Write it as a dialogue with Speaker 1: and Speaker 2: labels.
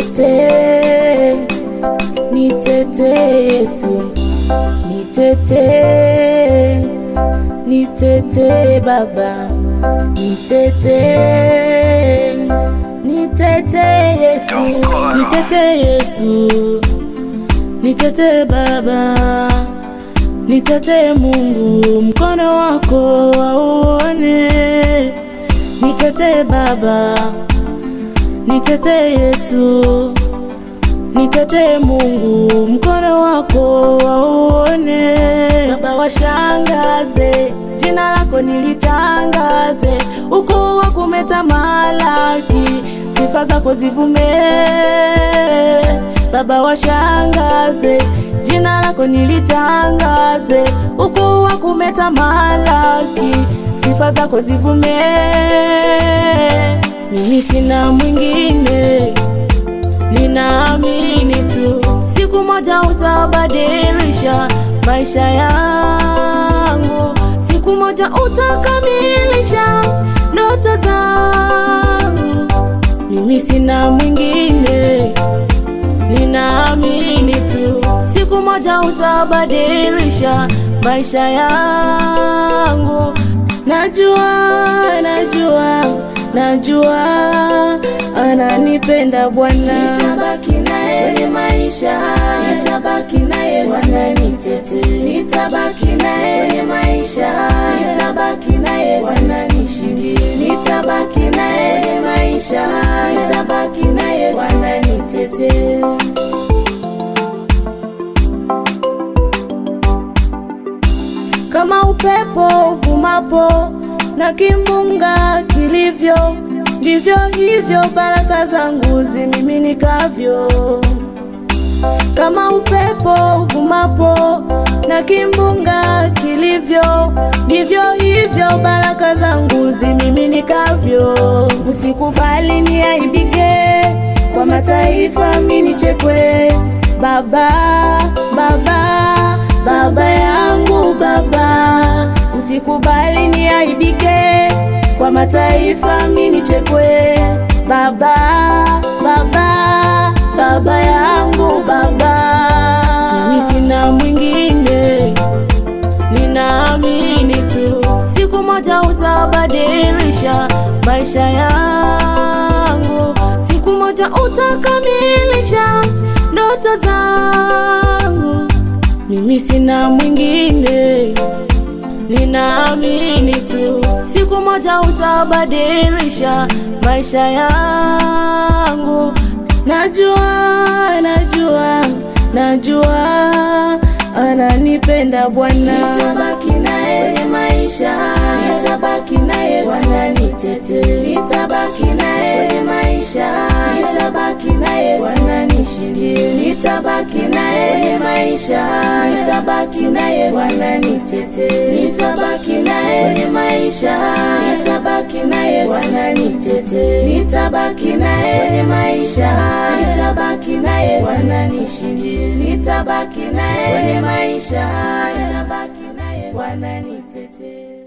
Speaker 1: Nitetee, nitetee Yesu, nitetee, nitetee Baba, nitetee, nitetee Yesu, nitetee Yesu, nitetee Baba, nitetee Mungu, mkono wako auone. Nitetee Baba, nitetee Yesu, nitetee Mungu, mkono wako auone. Baba washangaze, jina lako nilitangaze, ukuu wako umetamalaki, sifa zako zivume. Baba washangaze, jina lako nilitangaze, ukuu wako umetamalaki, sifa zako zivume. Mimi sina mwingine, ninaamini tu siku moja utabadilisha maisha yangu, siku moja utakamilisha ndoto zangu. Mimi sina mwingine, ninaamini tu siku moja utabadilisha maisha yangu. Najua ananipenda Bwana,
Speaker 2: nitabaki naye kwenye maisha haya, nitabaki naye Bwana nitetee, nitabaki naye kwenye maisha haya, nitabaki naye Bwana nishindie, nitabaki naye kwenye maisha haya, nitabaki naye Bwana nitetee.
Speaker 1: Kama upepo uvumapo na kimbunga kilivyo, ndivyo hivyo baraka zangu zimiminikavyo. Kama upepo uvumapo na kimbunga kilivyo, ndivyo hivyo baraka zangu zimiminikavyo. Usikubali niaibike kwa mataifa, mimi nichekwe. Baba, Baba, Baba yangu Baba, usikubali niaibike kwa mataifa, mimi nichekwe. Baba, Baba, Baba yangu Baba, mimi sina mwingine, ninaamini tu siku moja utabadilisha maisha yangu, siku moja utakamilisha ndoto zangu. Mimi sina mwingine, ninaamini tu siku moja utabadilisha maisha yangu. Najua ananipenda Bwana,
Speaker 2: nitabaki naye kwenye maisha haya, nitabaki naye Bwana nitetee, nitabaki naye kwenye maisha haya, nitabaki naye Bwana nishindie, nitabaki naye kwenye maisha haya, nitabaki naye Bwana nitetee, nitabaki naye kwenye maisha haya, nitabaki naye Bwana nitetee, nitabaki naye kwenye maisha haya, nitabaki naye Bwana nishindie, nitabaki naye kwenye maisha haya, nitabaki naye Bwana nitetee.